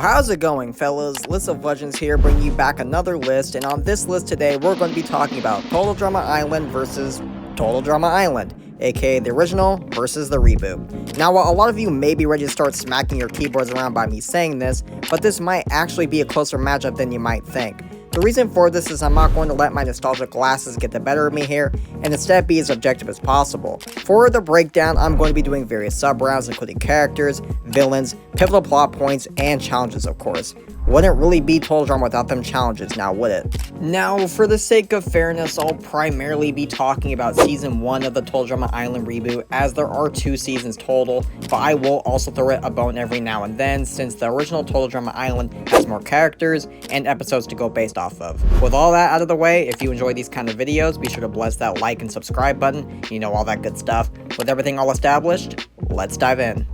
How's it going, fellas? List of Legends here, bringing you back another list, and on this list today, we're going to be talking about Total Drama Island versus Total Drama Island, aka the original versus the reboot. Now, while a lot of you may be ready to start smacking your keyboards around by me saying this, but this might actually be a closer matchup than you might think. The reason for this is I'm not going to let my nostalgic glasses get the better of me here, and instead be as objective as possible. For the breakdown, I'm going to be doing various sub-rounds including characters, villains, pivotal plot points, and challenges of course. Wouldn't really be Total Drama without them challenges, now would it? Now, for the sake of fairness, I'll primarily be talking about Season 1 of the Total Drama Island reboot, as there are 2 seasons total, but I will also throw it a bone every now and then, since the original Total Drama Island has more characters and episodes to go based off of. With all that out of the way, if you enjoy these kind of videos, be sure to bless that like and subscribe button, you know, all that good stuff. With everything all established, let's dive in.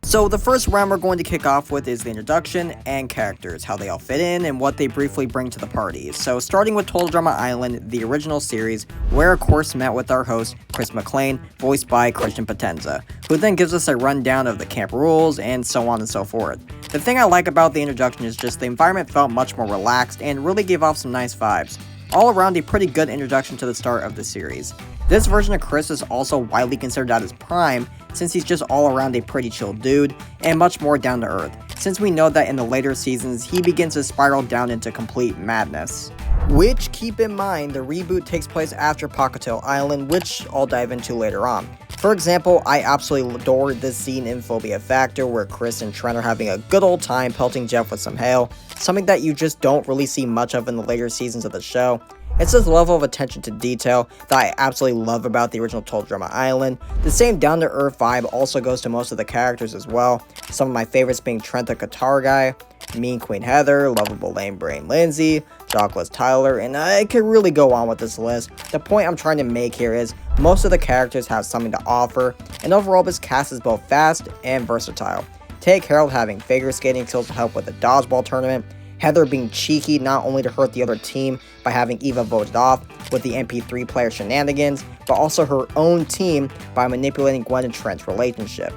So the first round we're going to kick off with is the introduction and characters, how they all fit in, and what they briefly bring to the party. So starting with Total Drama Island, the original series, where of course met with our host, Chris McLean, voiced by Christian Potenza, who then gives us a rundown of the camp rules and so on and so forth. The thing I like about the introduction is just the environment felt much more relaxed and really gave off some nice vibes. All around a pretty good introduction to the start of the series. This version of Chris is also widely considered at his prime, since he's just all around a pretty chill dude, and much more down to earth, since we know that in the later seasons he begins to spiral down into complete madness. Which, keep in mind, the reboot takes place after Pockettail Island, which I'll dive into later on. For example, I absolutely adored this scene in Phobia Factor where Chris and Trent are having a good old time pelting Jeff with some hail, something that you just don't really see much of in the later seasons of the show. It's this level of attention to detail that I absolutely love about the original Total Drama Island. The same down-to-earth vibe also goes to most of the characters as well, some of my favorites being Trent the guitar guy, Mean Queen Heather, lovable lame brain Lindsay, Jockless Tyler, and I could really go on with this list. The point I'm trying to make here is most of the characters have something to offer, and overall this cast is both fast and versatile. Take Harold having figure skating skills to help with the dodgeball tournament, Heather being cheeky not only to hurt the other team by having Eva voted off with the MP3 player shenanigans, but also her own team by manipulating Gwen and Trent's relationship.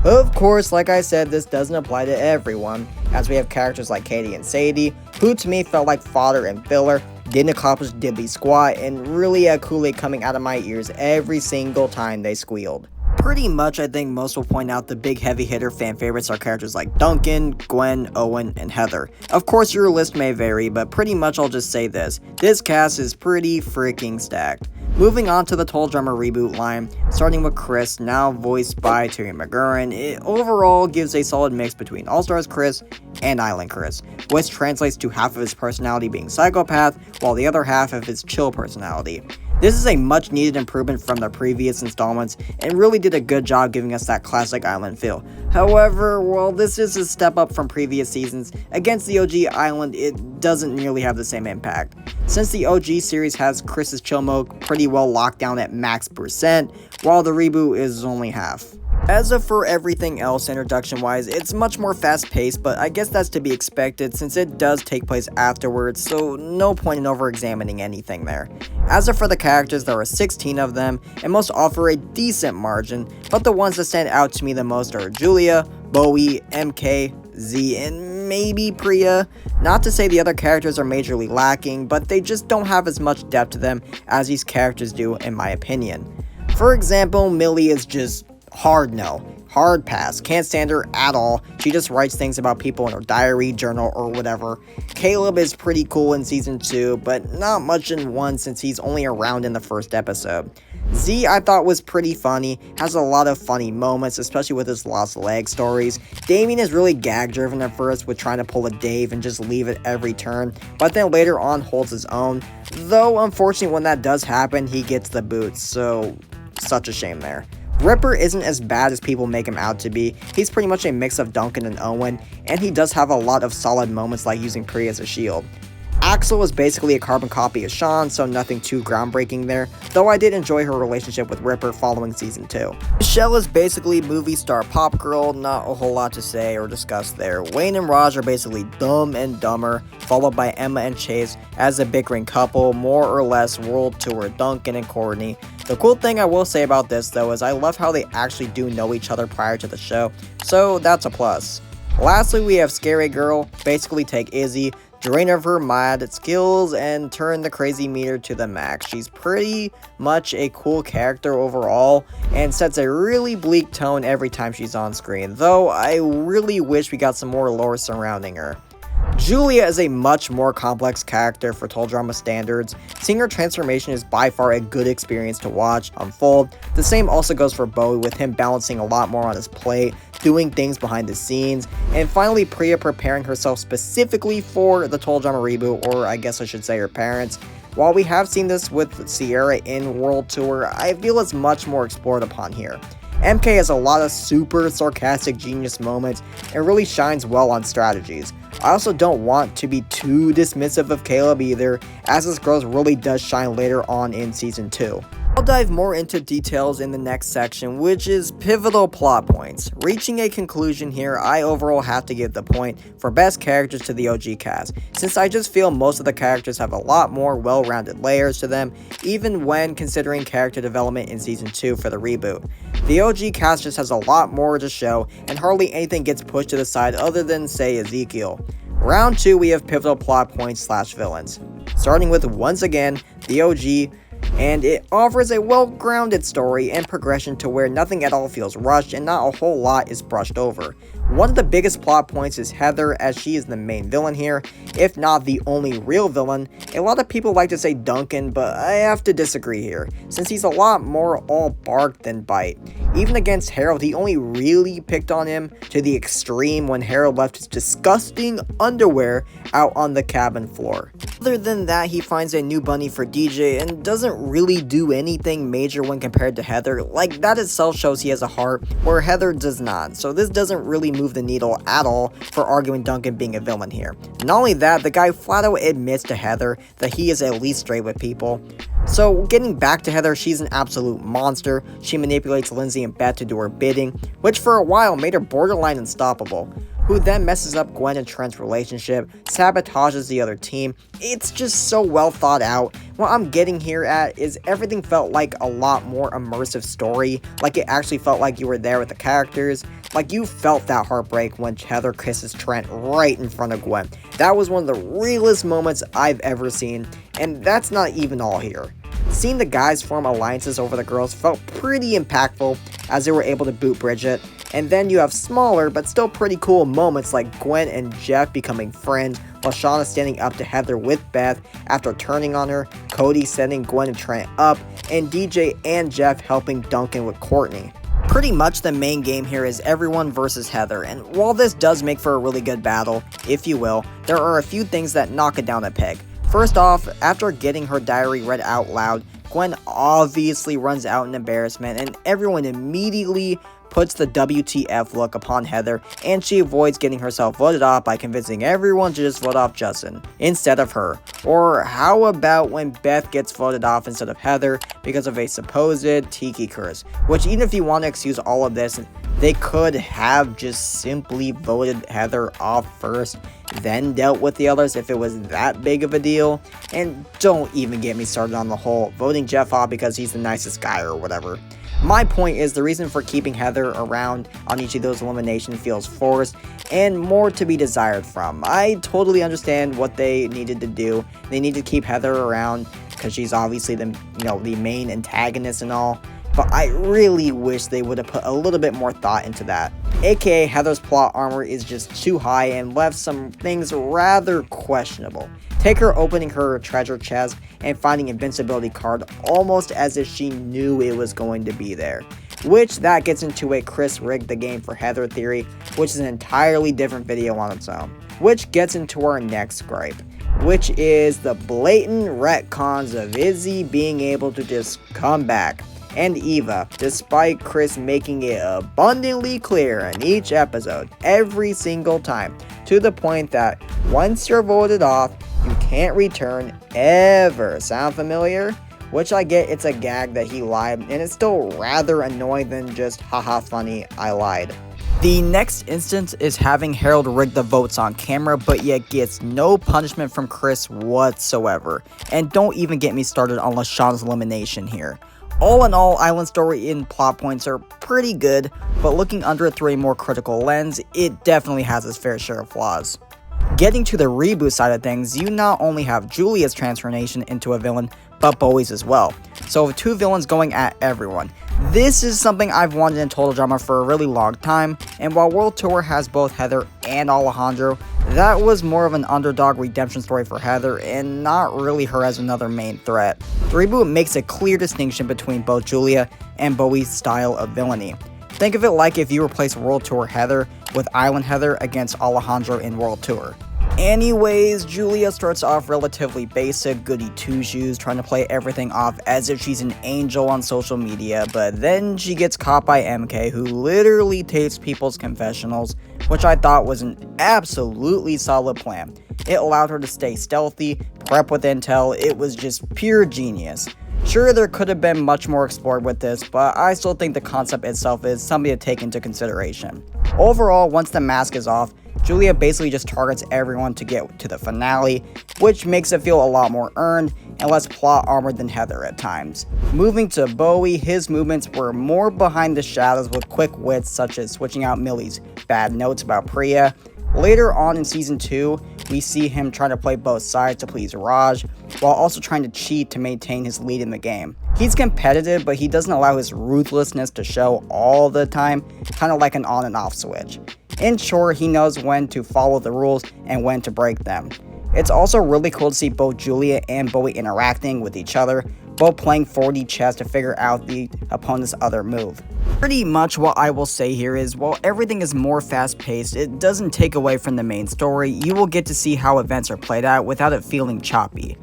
Of course, like I said, this doesn't apply to everyone, as we have characters like Katie and Sadie, who to me felt like fodder and filler, didn't accomplish diddly squat, and really had Kool-Aid coming out of my ears every single time they squealed. Pretty much, I think most will point out the big heavy hitter fan favorites are characters like Duncan, Gwen, Owen, and Heather. Of course, your list may vary, but pretty much I'll just say this cast is pretty freaking stacked. Moving on to the Total Drama reboot line, starting with Chris, now voiced by Terry McGurran, it overall gives a solid mix between All-Stars Chris and Island Chris, which translates to half of his personality being psychopath, while the other half of his chill personality. This is a much needed improvement from the previous installments and really did a good job giving us that classic Island feel. However, while this is a step up from previous seasons, against the OG Island it doesn't nearly have the same impact. Since the OG series has Chris's chill mode pretty well locked down at max %, while the reboot is only half. As for everything else introduction wise, it's much more fast paced, but I guess that's to be expected since it does take place afterwards, so no point in over examining anything there. As for the characters, there are 16 of them, and most offer a decent margin, but the ones that stand out to me the most are Julia, Bowie, MK, Z, and maybe Priya. Not to say the other characters are majorly lacking, but they just don't have as much depth to them as these characters do in my opinion. For example, Millie is just hard no. Hard pass. Can't stand her at all. She just writes things about people in her diary, journal, or whatever. Caleb is pretty cool in season 2, but not much in 1 since he's only around in the first episode. Z I thought was pretty funny, has a lot of funny moments, especially with his lost leg stories. Damien is really gag driven at first with trying to pull a Dave and just leave it every turn, but then later on holds his own. Though unfortunately when that does happen, he gets the boots, so such a shame there. Ripper isn't as bad as people make him out to be. He's pretty much a mix of Duncan and Owen, and he does have a lot of solid moments like using Priya as a shield. Axel is basically a carbon copy of Sean, so nothing too groundbreaking there, though I did enjoy her relationship with Ripper following season 2. Michelle is basically movie star pop girl, not a whole lot to say or discuss there. Wayne and Raj are basically Dumb and Dumber, followed by Emma and Chase as a bickering couple, more or less world tour Duncan and Courtney. The cool thing I will say about this though is I love how they actually do know each other prior to the show, so that's a plus. Lastly, we have Scary Girl, basically take Izzy, drain of her mad skills, and turn the crazy meter to the max. She's pretty much a cool character overall, and sets a really bleak tone every time she's on screen, though I really wish we got some more lore surrounding her. Julia is a much more complex character for Total Drama standards. Seeing her transformation is by far a good experience to watch unfold. The same also goes for Bowie, with him balancing a lot more on his plate, doing things behind the scenes, and finally Priya preparing herself specifically for the Total Drama reboot, or I guess I should say her parents. While we have seen this with Sierra in World Tour, I feel it's much more explored upon here. MK has a lot of super sarcastic genius moments and really shines well on strategies. I also don't want to be too dismissive of Caleb either, as this girl really does shine later on in season 2. I'll dive more into details in the next section, which is pivotal plot points. Reaching a conclusion here, I overall have to give the point for best characters to the OG cast, since I just feel most of the characters have a lot more well-rounded layers to them, even when considering character development in season 2 for the reboot. The OG cast just has a lot more to show, and hardly anything gets pushed to the side other than, say, Ezekiel. Round 2, we have pivotal plot points / villains. Starting with, once again, the OG, and it offers a well-grounded story and progression to where nothing at all feels rushed and not a whole lot is brushed over. One of the biggest plot points is Heather, as she is the main villain here, if not the only real villain. A lot of people like to say Duncan, but I have to disagree here, since he's a lot more all bark than bite. Even against Harold, he only really picked on him to the extreme when Harold left his disgusting underwear out on the cabin floor. Other than that, he finds a new bunny for DJ and doesn't really do anything major when compared to Heather. Like, that itself shows he has a heart, where Heather does not, so this doesn't really move the needle at all for arguing Duncan being a villain here. Not only that, the guy flat out admits to Heather that he is at least straight with people. So getting back to Heather, she's an absolute monster. She manipulates Lindsay and Beth to do her bidding, which for a while made her borderline unstoppable. Who then messes up Gwen and Trent's relationship, sabotages the other team. It's just so well thought out. What I'm getting here at is everything felt like a lot more immersive story, like it actually felt like you were there with the characters. Like you felt that heartbreak when Heather kisses Trent right in front of Gwen. That was one of the realest moments I've ever seen, and that's not even all here. Seeing the guys form alliances over the girls felt pretty impactful, as they were able to boot Bridget. And then you have smaller but still pretty cool moments like Gwen and Jeff becoming friends, while Shauna standing up to Heather with Beth after turning on her, Cody setting Gwen and Trent up, and DJ and Jeff helping Duncan with Courtney. Pretty much the main game here is everyone versus Heather, and while this does make for a really good battle, if you will, there are a few things that knock it down a peg. First off, after getting her diary read out loud, Gwen obviously runs out in embarrassment, and everyone immediately puts the WTF look upon Heather, and she avoids getting herself voted off by convincing everyone to just vote off Justin instead of her. Or how about when Beth gets voted off instead of Heather because of a supposed tiki curse, which even if you want to excuse all of this, they could have just simply voted Heather off first, then dealt with the others if it was that big of a deal. And don't even get me started on the whole voting Jeff off because he's the nicest guy or whatever. My point is the reason for keeping Heather around on each of those eliminations feels forced and more to be desired from. I totally understand what they needed to do. They need to keep Heather around because she's obviously the main antagonist and all. But I really wish they would have put a little bit more thought into that. AKA Heather's plot armor is just too high and left some things rather questionable. Take her opening her treasure chest and finding invincibility card almost as if she knew it was going to be there. Which that gets into a Chris rigged the game for Heather theory, which is an entirely different video on its own. Which gets into our next gripe, which is the blatant retcons of Izzy being able to just come back. And Eva, despite Chris making it abundantly clear in each episode, every single time, to the point that once you're voted off, you can't return ever. Sound familiar? Which I get it's a gag that he lied, and it's still rather annoying than just haha funny, I lied. The next instance is having Harold rig the votes on camera, but yet gets no punishment from Chris whatsoever. And don't even get me started on LaShawn's elimination here. All in all, Island story and plot points are pretty good, but looking under it through a more critical lens, it definitely has its fair share of flaws. Getting to the reboot side of things, you not only have Julia's transformation into a villain, but Bowie's as well. So two villains going at everyone. This is something I've wanted in Total Drama for a really long time, and while World Tour has both Heather and Alejandro, that was more of an underdog redemption story for Heather, and not really her as another main threat. The reboot makes a clear distinction between both Julia and Bowie's style of villainy. Think of it like if you replace World Tour Heather with Island Heather against Alejandro in World Tour. Anyways, Julia starts off relatively basic, goody two-shoes, trying to play everything off as if she's an angel on social media, but then she gets caught by MK, who literally tapes people's confessionals, which I thought was an absolutely solid plan. It allowed her to stay stealthy, prep with intel, it was just pure genius. Sure, there could have been much more explored with this, but I still think the concept itself is something to take into consideration. Overall, once the mask is off, Julia basically just targets everyone to get to the finale, which makes it feel a lot more earned and less plot armored than Heather at times. Moving to Bowie, his movements were more behind the shadows with quick wits such as switching out Millie's bad notes about Priya. Later on in season 2, we see him trying to play both sides to please Raj, while also trying to cheat to maintain his lead in the game. He's competitive, but he doesn't allow his ruthlessness to show all the time, kind of like an on and off switch. In short, he knows when to follow the rules and when to break them. It's also really cool to see both Julia and Bowie interacting with each other, both playing 4D chess to figure out the opponent's other move. Pretty much what I will say here is, while everything is more fast-paced, it doesn't take away from the main story. You will get to see how events are played out without it feeling choppy.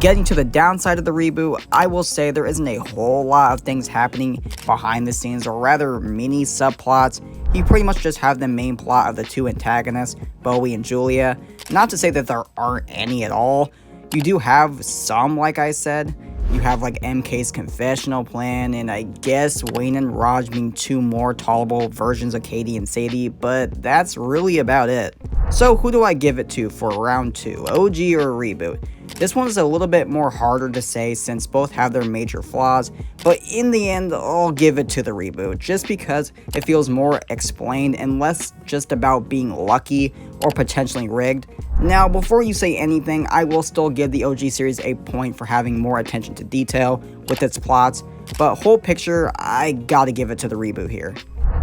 Getting to the downside of the reboot, I will say there isn't a whole lot of things happening behind the scenes, or rather mini subplots. You pretty much just have the main plot of the two antagonists, Bowie and Julia. Not to say that there aren't any at all. You do have some, like I said. You have like MK's confessional plan, and I guess Wayne and Raj being two more tolerable versions of Katie and Sadie, but that's really about it. So who do I give it to for round 2, OG or reboot? This one is a little bit more harder to say since both have their major flaws, but in the end I'll give it to the reboot just because it feels more explained and less just about being lucky or potentially rigged. Now before you say anything, I will still give the OG series a point for having more attention to detail with its plots, but whole picture, I gotta give it to the reboot here.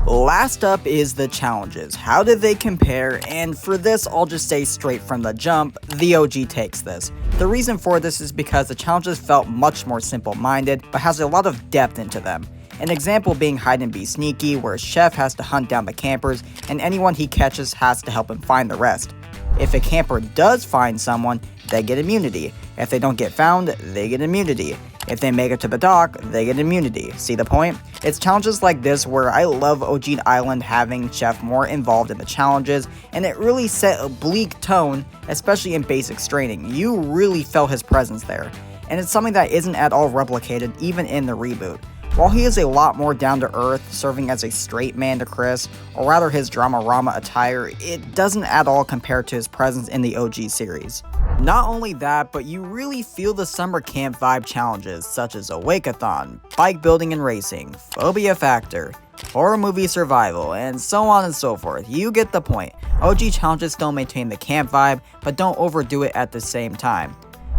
Last up is the challenges. How did they compare? And for this, I'll just say straight from the jump, the OG takes this. The reason for this is because the challenges felt much more simple-minded, but has a lot of depth into them. An example being Hide and Be Sneaky, where Chef has to hunt down the campers, and anyone he catches has to help him find the rest. If a camper does find someone, they get immunity. If they don't get found, they get immunity. If they make it to the dock, they get immunity. See the point? It's challenges like this where I love OG Island having Chef more involved in the challenges, and it really set a bleak tone, especially in basic training. You really felt his presence there. And it's something that isn't at all replicated even in the reboot. While he is a lot more down to earth, serving as a straight man to Chris, or rather his drama-rama attire, it doesn't at all compare to his presence in the OG series. Not only that, but you really feel the summer camp vibe challenges such as Awake-a-thon, bike building and racing, phobia factor, horror movie survival, and so on and so forth. You get the point. OG challenges still maintain the camp vibe, but don't overdo it at the same time.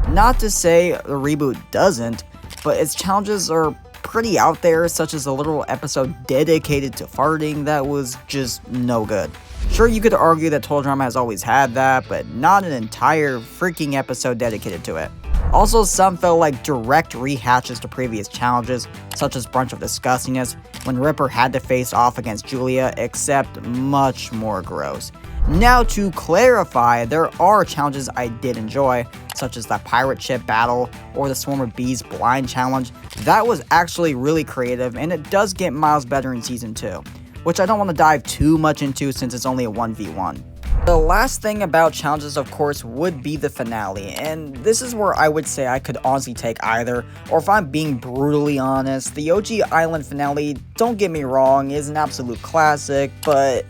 Not to say the reboot doesn't, but its challenges are pretty out there, such as a literal episode dedicated to farting that was just no good. Sure, you could argue that Total Drama has always had that, but not an entire freaking episode dedicated to it. Also, some felt like direct rehashes to previous challenges, such as Brunch of Disgustingness, when Ripper had to face off against Julia, except much more gross. Now to clarify, there are challenges I did enjoy, such as the pirate ship battle or the Swarm of Bees blind challenge. That was actually really creative, and it does get miles better in season 2, which I don't want to dive too much into since it's only a 1v1. The last thing about challenges, of course, would be the finale, and this is where I would say I could honestly take either, or if I'm being brutally honest, the OG Island finale, don't get me wrong, is an absolute classic, but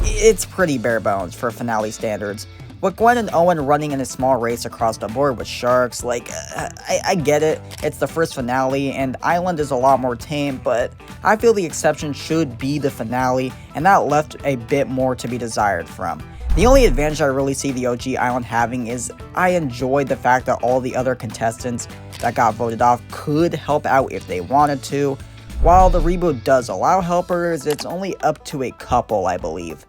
it's pretty bare bones for finale standards. With Gwen and Owen running in a small race across the board with sharks, like, I get it, it's the first finale, and Island is a lot more tame, but I feel the exception should be the finale, and that left a bit more to be desired from. The only advantage I really see the OG Island having is I enjoyed the fact that all the other contestants that got voted off could help out if they wanted to. While the reboot does allow helpers, it's only up to a couple, I believe.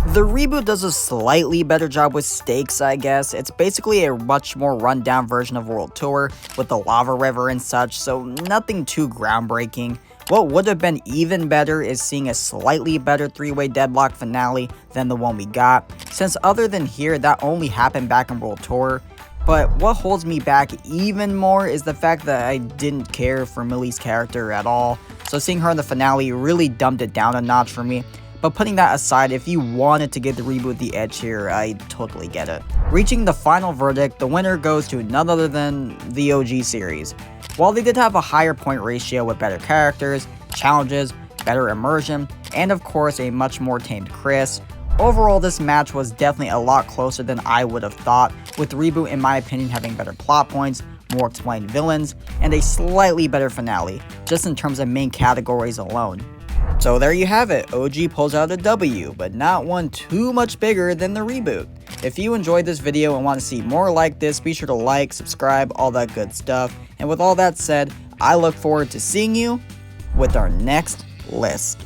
The reboot does a slightly better job with stakes, I guess. It's basically a much more rundown version of World Tour with the lava river and such, so nothing too groundbreaking. What would have been even better is seeing a slightly better 3-way deadlock finale than the one we got, since other than here, that only happened back in World Tour. But what holds me back even more is the fact that I didn't care for Millie's character at all, so seeing her in the finale really dumped it down a notch for me. But putting that aside, if you wanted to give the reboot the edge here, I totally get it. Reaching the final verdict, the winner goes to none other than the OG series. While they did have a higher point ratio with better characters, challenges, better immersion, and of course a much more tamed Chris, overall this match was definitely a lot closer than I would have thought, with the reboot in my opinion having better plot points, more explained villains, and a slightly better finale, just in terms of main categories alone. So there you have it, OG pulls out a W, but not one too much bigger than the reboot. If you enjoyed this video and want to see more like this, be sure to like, subscribe, all that good stuff. And with all that said, I look forward to seeing you with our next list.